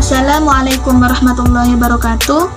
Assalamualaikum warahmatullahi wabarakatuh.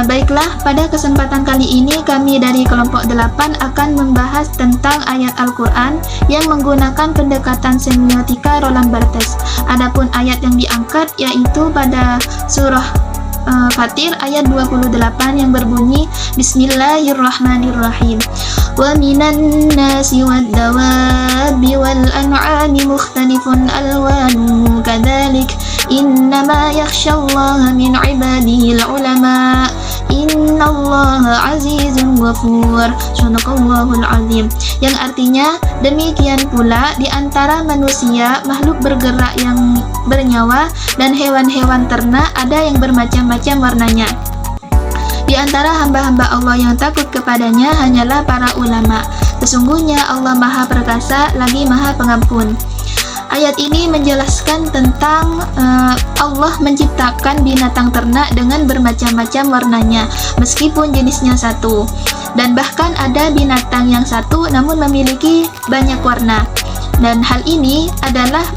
Baiklah, pada kesempatan kali ini kami dari kelompok 8 akan membahas tentang ayat Al-Quran yang menggunakan pendekatan semiotika Roland Barthes. Adapun ayat yang diangkat yaitu pada surah Fatir ayat 28 yang berbunyi Bismillahirrahmanirrahim. Wa minan nasi wad dawabi wal an'ami mukhtalifun alwanuhu kadzalik innama yakhsyallaha min ibadihil ulama innallaha azizun ghafur. Shadaqallahul azim. Yang artinya demikian pula di antara manusia, makhluk bergerak yang bernyawa dan hewan-hewan ternak ada yang bermacam-macam warnanya. Di antara hamba-hamba Allah yang takut kepadanya hanyalah para ulama. Sesungguhnya Allah Maha Perkasa lagi Maha Pengampun. Ayat ini menjelaskan tentang Allah menciptakan binatang ternak dengan bermacam-macam warnanya, meskipun jenisnya satu. Dan bahkan ada binatang yang satu namun memiliki banyak warna. Dan hal ini adalah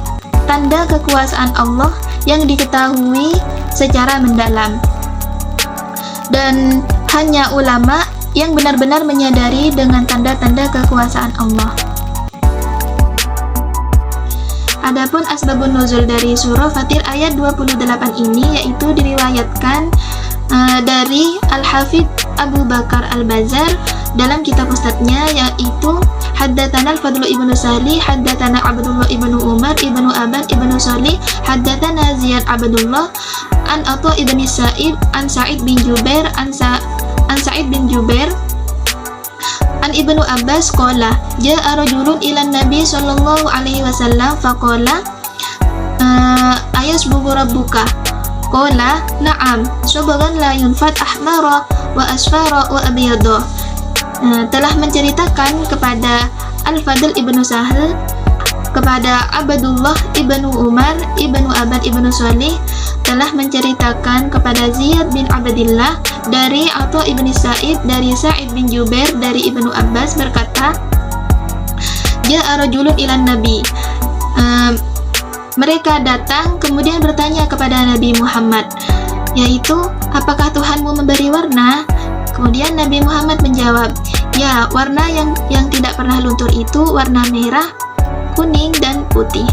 tanda kekuasaan Allah yang diketahui secara mendalam. Dan hanya ulama yang benar-benar menyadari dengan tanda-tanda kekuasaan Allah. Adapun asbabun nuzul dari surah Fatir ayat 28 ini yaitu diriwayatkan dari Al-Hafidh Abu Bakar Al-Bazar dalam kitab ustadznya, yaitu Haddatsana Al-Fadl ibnu Sahli, Haddatsana Abdullah ibnu Umar ibnu Aban ibnu Shalih, Haddatsana Ziyad Abdullah an Atha ibn Sa'id an Sa'id bin Jubair an Sa'id bin Jubair an Ibnu Abbas qala ja'a rajulun ila Nabi sallallahu alaihi wasallam faqala ayasbugu rabbuka qala na'am subhan la yunfat ahmara wa asfara wa abyada. Telah menceritakan kepada Al-Fadl ibnu Sahl, kepada Abdullah ibnu Umar ibnu Aban ibnu Shalih, telah menceritakan kepada Ziyad bin Abdillah dari Atha ibn Sa'id dari Sa'id bin Jubair dari Ibnu Abbas berkata, ja'a rajulun ilan Nabi. Mereka datang kemudian bertanya kepada Nabi Muhammad, yaitu, apakah Tuhanmu memberi warna? Kemudian Nabi Muhammad menjawab, ya, warna yang tidak pernah luntur itu warna merah, kuning, dan putih.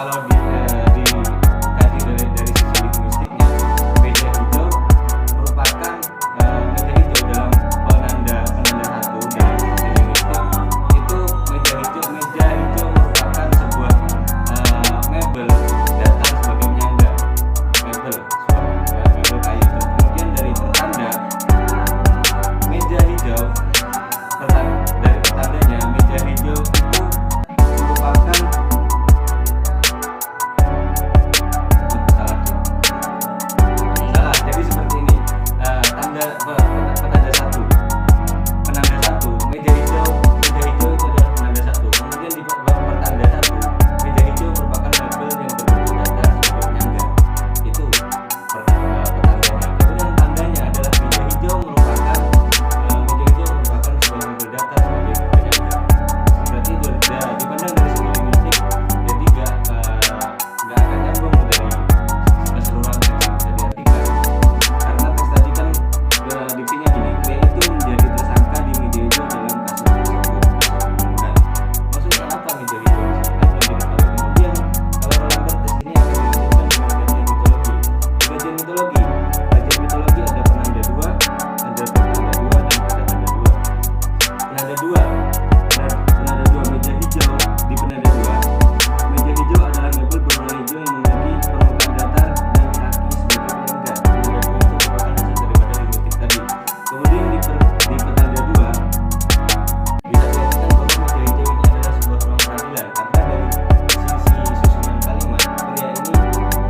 kalau dikaji dari sisi linguistiknya, meja hijau merupakan meja hijau dalam penanda satu dalam sisi linguistik itu meja hijau merupakan sebuah mebel datar sebagai penyangga, mebel kayu. Kemudian dari pertanda meja hijau, dari pertandanya meja hijau itu merupakan salah. Jadi seperti ini, penanda satu, meja hijau itu adalah penanda satu. Kemudian di pertanda satu, meja hijau merupakan label yang berbentuk datar sebagai penyangga. Itu petandanya. Kemudian tandanya adalah meja hijau merupakan sebuah label datar sebagai penyangga. Berarti dipandang dari segi linguistik, jadi nggak akan nyambung dari keseluruhan teks yang bisa diartikan. Karena teks tadi kan diksinya gini, pria itu menjadi tersangka di meja hijau dalam kasus tersebut. Nah, maksudnya apa meja hijau di sini? Kan belum diketahui. Kemudian kalau Roland Barthes ini akan dilanjutkan dengan kajian mitologi. Di kajian mitologi ada penanda dua, ada penanda dua, dan ada tanda dua. Penanda dua meja hijau. Di penanda dua, meja hijau adalah mebel berwarna hijau yang memiliki permukaan datar dan kaki sebagai penyangga. Penanda dua itu merupakan hasil daripada linguistik tadi. Kemudian di penanda dua bisa dikatakan bahwa meja hijau ini adalah sebuah ruang peradilan, karena dari sisi susunan kalimat, pria ini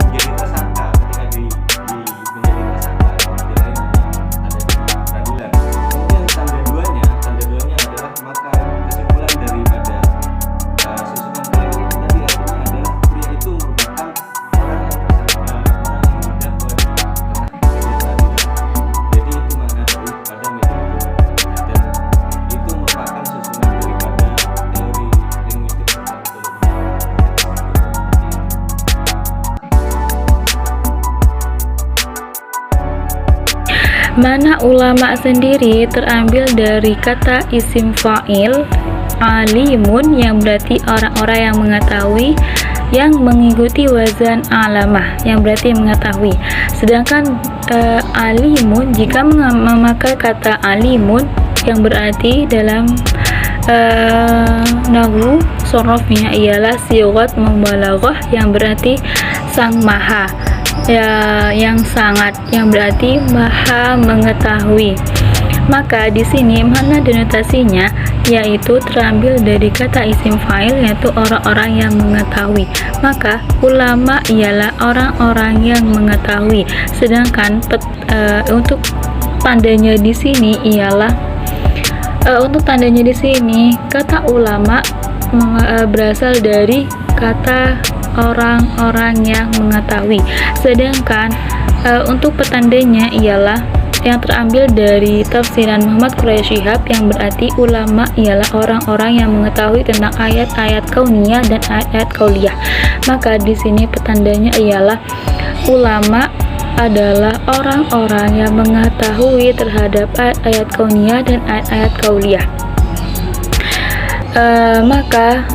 menjadi tersangka ketika menjadi tersangka, kemudian lain hanya ada di peradilan. Kemudian tanda duanya adalah maka kesimpulan daripada susunan kalimat itu tadi artinya adalah pria itu merupakan orang yang tersangka, orang yang didakwa di tengah meja peradilan. Jadi itu makna daripada meja hijau, dan itu merupakan susunan daripada teori linguistik serta mitologi. Mana ulama sendiri terambil dari kata isim fa'il alimun, yang berarti orang-orang yang mengetahui, yang mengikuti wazan alamah, yang berarti mengetahui. Sedangkan alimun jika memakai kata alimun, yang berarti dalam nahwu sorofnya ialah sigat mubalaghah, yang berarti sang maha, yang sangat, yang berarti maha mengetahui. Maka di sini mana denotasinya, yaitu terambil dari kata isim fa'il, yaitu orang-orang yang mengetahui. Maka ulama ialah orang-orang yang mengetahui. Sedangkan untuk tandanya di sini ialah kata ulama berasal dari kata orang-orang yang mengetahui. Sedangkan untuk petandanya ialah yang terambil dari tafsiran Muhammad Quraish Shihab, yang berarti ulama ialah orang-orang yang mengetahui tentang ayat-ayat kauniyah dan ayat-ayat kauliyah. Maka di sini petandanya ialah ulama adalah orang-orang yang mengetahui terhadap ayat-ayat kauniyah dan ayat-ayat kauliyah. Maka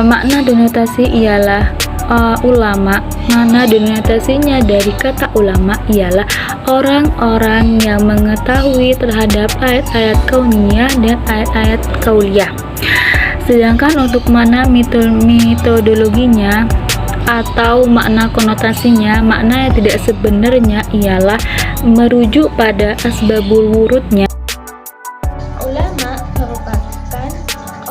makna denotasi ialah ulama. Mana denotasinya dari kata ulama ialah orang-orang yang mengetahui terhadap ayat-ayat kauniyah dan ayat-ayat kauliyah. Sedangkan untuk mana metodologinya atau makna konotasinya, makna yang tidak sebenarnya ialah merujuk pada asbabul wurudnya. Ulama merupakan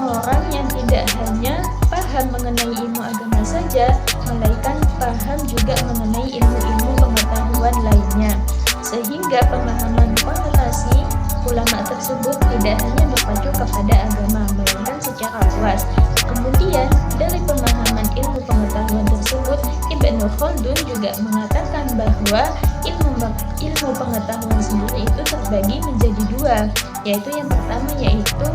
orang yang tidak hanya paham mengenai ilmu agama saja, melainkan paham juga mengenai ilmu-ilmu pengetahuan lainnya, sehingga pemahaman konotasi ulama tersebut tidak hanya berpacu kepada agama, melainkan secara luas. Kemudian dari pemahaman ilmu pengetahuan tersebut, Ibnu Khaldun juga mengatakan bahwa ilmu pengetahuan sendiri itu terbagi menjadi dua, yaitu yang pertama yaitu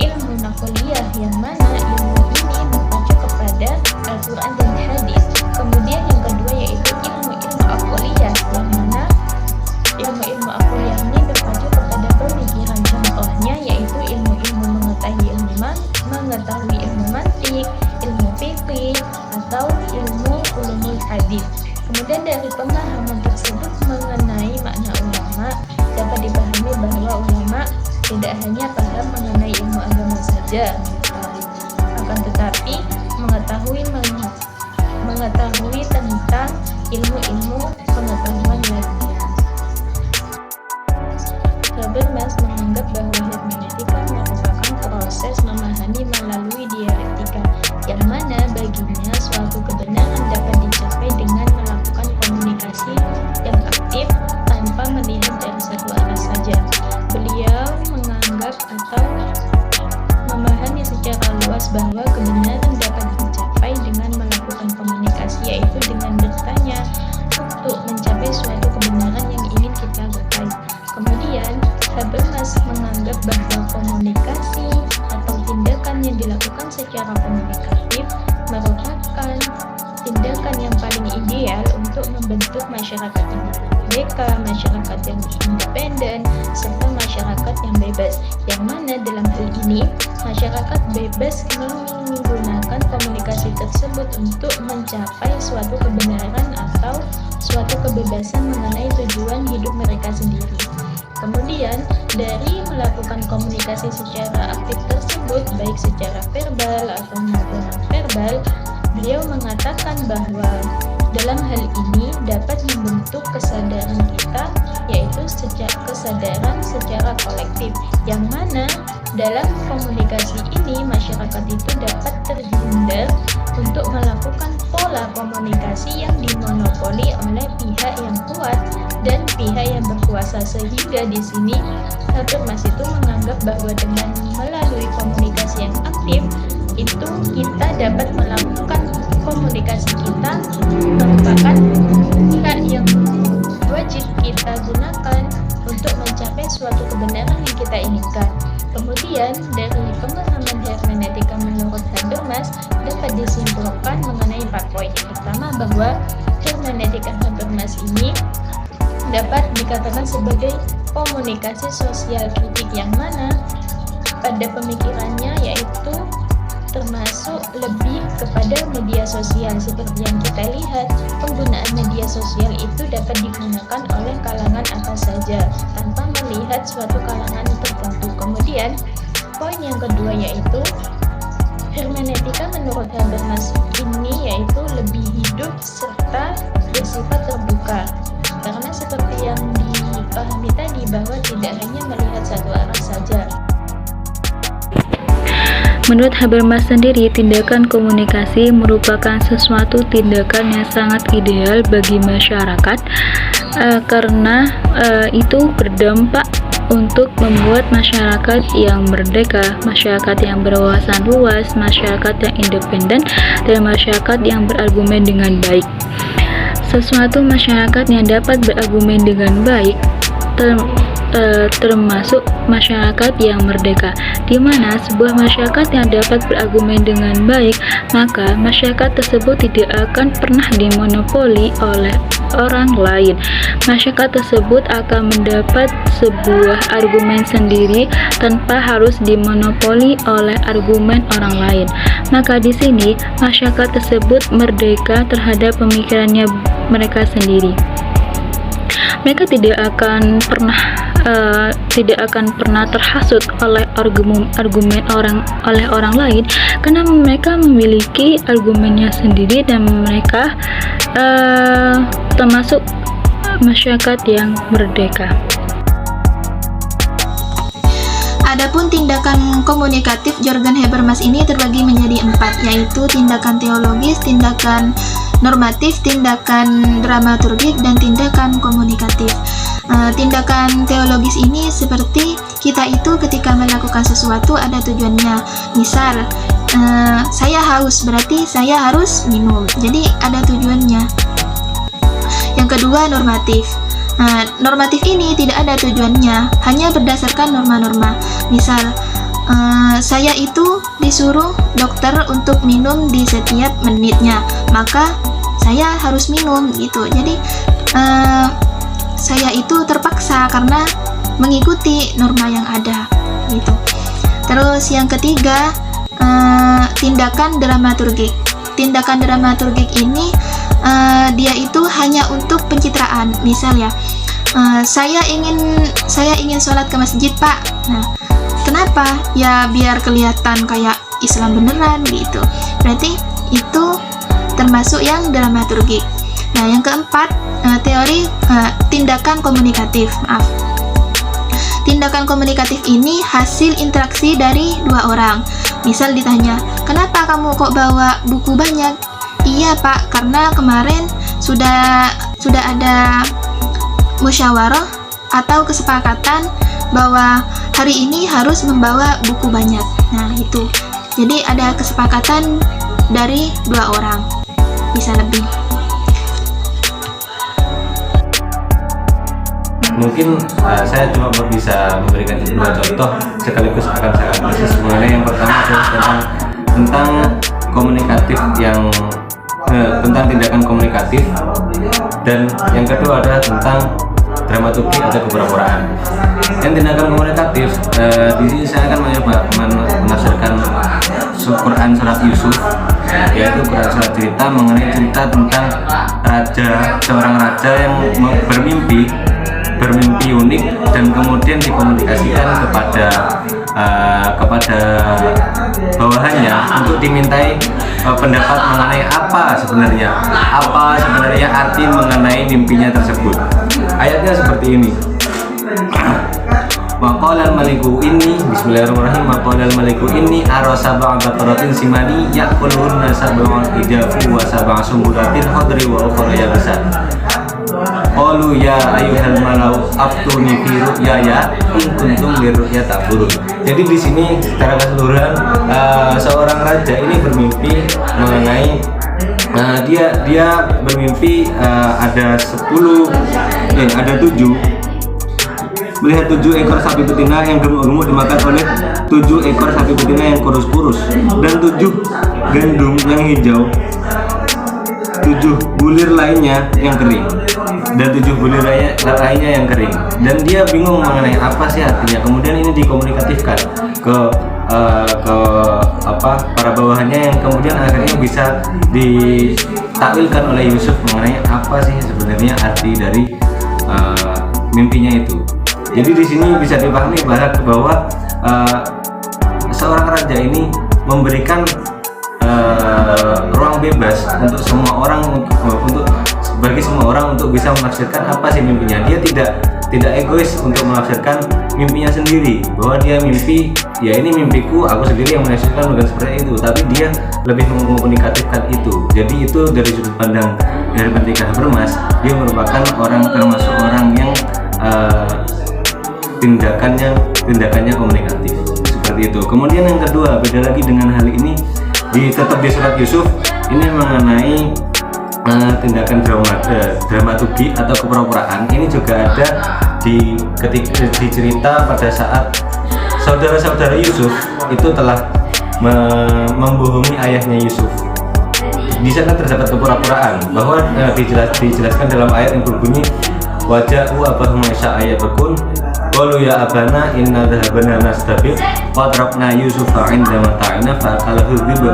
ilmu nakoliyah, yang mana ilmu ini berpacu kepada Al-Quran dan hadis. Kemudian yang kedua yaitu ilmu-ilmu akoliyah, yang mana ilmu-ilmu akoliyah ini berpacu kepada pemikiran. Contohnya yaitu ilmu-ilmu mengetahui ilmu mantik, ilmu fikih, atau ilmu ulumul hadis. Kemudian dari pemahaman tersebut mengenai makna ulama dapat dipahami bahwa ulama tidak hanya paham mengenai ilmu agama saja, akan tetapi mengetahui tentang ilmu-ilmu pengetahuan lainnya. Habermas menganggap bahwa hermeneutika merupakan proses memahami melalui dialektika, yang mana baginya suatu kebenaran dapat dicapai dengan melakukan komunikasi yang aktif tanpa melihat dari satu arah saja. Beliau menganggap atau memahami secara luas bahwa kebenaran dapat dicapai dengan melakukan komunikasi, yaitu dengan bertanya untuk mencapai suatu kebenaran yang ingin kita gapai. Kemudian Habermas menganggap bahwa komunikasi atau tindakan yang dilakukan secara komunikatif merupakan tindakan yang paling ideal untuk membentuk masyarakat yang merdeka, masyarakat yang independen, serta masyarakat yang bebas, yang mana dalam hal ini masyarakat bebas menggunakan komunikasi tersebut untuk mencapai suatu kebenaran atau suatu kebebasan mengenai tujuan hidup mereka sendiri. Kemudian dari melakukan komunikasi secara aktif tersebut, baik secara verbal atau maupun non-verbal, beliau mengatakan bahwa dalam hal ini dapat membentuk kesadaran kita, yaitu kesadaran secara kolektif, yang mana dalam komunikasi ini masyarakat itu dapat terhindar untuk melakukan pola komunikasi yang dimonopoli oleh pihak yang kuat dan pihak yang berkuasa, sehingga di sini Habermas itu menganggap bahwa dengan melalui komunikasi yang aktif itu kita dapat melakukan komunikasi kita merupakan hak yang wajib kita gunakan untuk mencapai suatu kebenaran yang kita inginkan. Kemudian dari pemahaman hermeneutika menurut Habermas dapat disimpulkan mengenai 4 poin. Yang pertama, bahwa hermeneutika Habermas ini dapat dikatakan sebagai komunikasi sosial kritik, yang mana pada pemikirannya yaitu termasuk lebih kepada media sosial. Seperti yang kita lihat, penggunaan media sosial itu dapat digunakan oleh kalangan apa saja tanpa melihat suatu kalangan tertentu. Kemudian poin yang kedua yaitu hermeneutika menurut Habermas ini yaitu lebih hidup serta bersifat terbuka, karena seperti yang dipahami tadi bahwa tidak hanya melihat satu arah saja. Menurut Habermas sendiri, tindakan komunikasi merupakan sesuatu tindakan yang sangat ideal bagi masyarakat karena itu berdampak untuk membuat masyarakat yang merdeka, masyarakat yang berwawasan luas, masyarakat yang independen, dan masyarakat yang berargumen dengan baik. Sesuatu masyarakat yang dapat berargumen dengan baik termasuk masyarakat yang merdeka, di mana sebuah masyarakat yang dapat berargumen dengan baik, maka masyarakat tersebut tidak akan pernah dimonopoli oleh orang lain. Masyarakat tersebut akan mendapat sebuah argumen sendiri tanpa harus dimonopoli oleh argumen orang lain. Maka di sini masyarakat tersebut merdeka terhadap pemikirannya mereka sendiri. Mereka tidak akan pernah terhasut oleh argumen orang lain, karena mereka memiliki argumennya sendiri dan mereka termasuk masyarakat yang merdeka. Adapun tindakan komunikatif Jürgen Habermas ini terbagi menjadi 4, yaitu tindakan teologis, tindakan normatif, tindakan dramaturgik, dan tindakan komunikatif. Tindakan teologis ini seperti kita itu ketika melakukan sesuatu ada tujuannya. Misal, saya haus, berarti saya harus minum. Jadi ada tujuannya. Yang kedua, normatif. Normatif ini tidak ada tujuannya, hanya berdasarkan norma-norma. Misal, saya itu disuruh dokter untuk minum di setiap menitnya, maka saya harus minum gitu. Jadi saya itu terpaksa karena mengikuti norma yang ada gitu. Terus yang ketiga, tindakan dramaturgik. tindakan dramaturgik ini dia itu hanya untuk pencitraan. Misal ya, saya ingin sholat ke masjid, Pak. Nah, kenapa? Ya biar kelihatan kayak Islam beneran gitu. Berarti itu termasuk yang dramaturgik. Nah, yang keempat, teori tindakan komunikatif. Tindakan komunikatif ini hasil interaksi dari dua orang. Misal ditanya, kenapa kamu kok bawa buku banyak? Iya, Pak, karena kemarin sudah ada musyawarah atau kesepakatan bahwa hari ini harus membawa buku banyak. Nah, itu. Jadi ada kesepakatan dari dua orang, bisa lebih. Mungkin saya cuma bisa memberikan dua contoh sekaligus akan saya analisis mengenai yang pertama adalah tentang komunikatif tentang tindakan komunikatif, dan yang kedua adalah tentang dramaturgi atau kepura-puraan. Yang tindakan komunikatif, di sini saya akan mencoba menafsirkan Quran surat Yusuf, yaitu Quran surat cerita mengenai cerita tentang seorang raja yang bermimpi unik dan kemudian dikomunikasikan kepada bawahannya untuk dimintai pendapat mengenai apa sebenarnya arti mengenai mimpinya tersebut. Ayatnya seperti ini. Maqalal maliku inni, bismillahirrahmanirrahim. Maqalal maliku inni ara sab'a baqaratin simani ya'kulunna sab'un ijafu wa sab'a sumbulatin khadri wa ukhra yabasat. Qalu ya ayyuhal malau aftuni fi ru'yaya in kuntum liru'ya ta'burun. Jadi di sini secara keseluruhan seorang raja ini bermimpi mengenai dia bermimpi ada 7 melihat 7 ekor sapi betina yang gemuk-gemuk dimakan oleh 7 ekor sapi betina yang kurus-kurus, dan 7 gandum yang hijau, 7 bulir lainnya yang kering, dan 7 bulir lainnya yang kering. Dan dia bingung mengenai apa sih artinya. Kemudian ini dikomunikatifkan ke para bawahannya, yang kemudian akhirnya bisa ditakwilkan oleh Yusuf mengenai apa sih sebenarnya arti dari mimpinya itu. Jadi di sini bisa dipahami bahwa seorang raja ini memberikan ruang bebas untuk semua orang, bagi semua orang untuk bisa menafsirkan apa sih mimpinya. Dia tidak egois untuk menafsirkan mimpinya sendiri, bahwa dia mimpi, ya ini mimpiku, aku sendiri yang menafsirkan bukan seperti itu, tapi dia lebih mengkomunikatifkan itu. Jadi itu dari sudut pandang dari Pendekar Bermas, dia merupakan termasuk orang yang tindakannya komunikatif seperti itu. Kemudian yang kedua, beda lagi dengan hal ini, tetap di surat Yusuf ini mengenai tindakan dramaturgi atau kepura-puraan. Ini juga ada di cerita pada saat saudara-saudara Yusuf itu telah membohongi ayahnya Yusuf. Di sana terdapat kepura-puraan, bahwa dijelaskan dalam ayat yang berbunyi waja'u abahum ayat berkun qalu ya abana inna dhahabana nastabiq qadrabna yusufa 'inda mata'ina fa akalahu dhibu.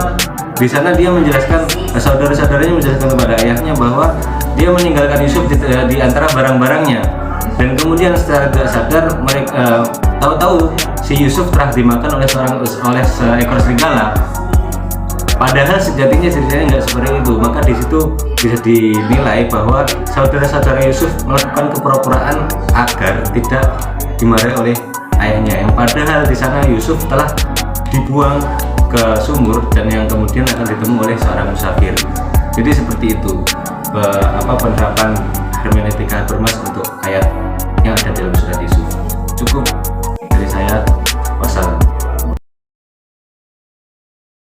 Di sana dia menjelaskan, saudara-saudaranya menjelaskan kepada ayahnya bahwa dia meninggalkan Yusuf di antara barang-barangnya, dan kemudian secara tidak sadar mereka tahu-tahu si Yusuf telah dimakan oleh seekor serigala. Padahal sejatinya ceritanya nggak seperti itu. Maka di situ bisa dinilai bahwa saudara-saudara Yusuf melakukan kepura-puraan agar tidak dimarahi oleh ayahnya, yang padahal di sana Yusuf telah dibuang ke sumur dan yang kemudian akan ditemu oleh seorang musafir. Jadi seperti itu penerapan hermeneutika Bermas untuk ayat yang ada dalam surat Yusuf. Cukup dari saya. Wassalam.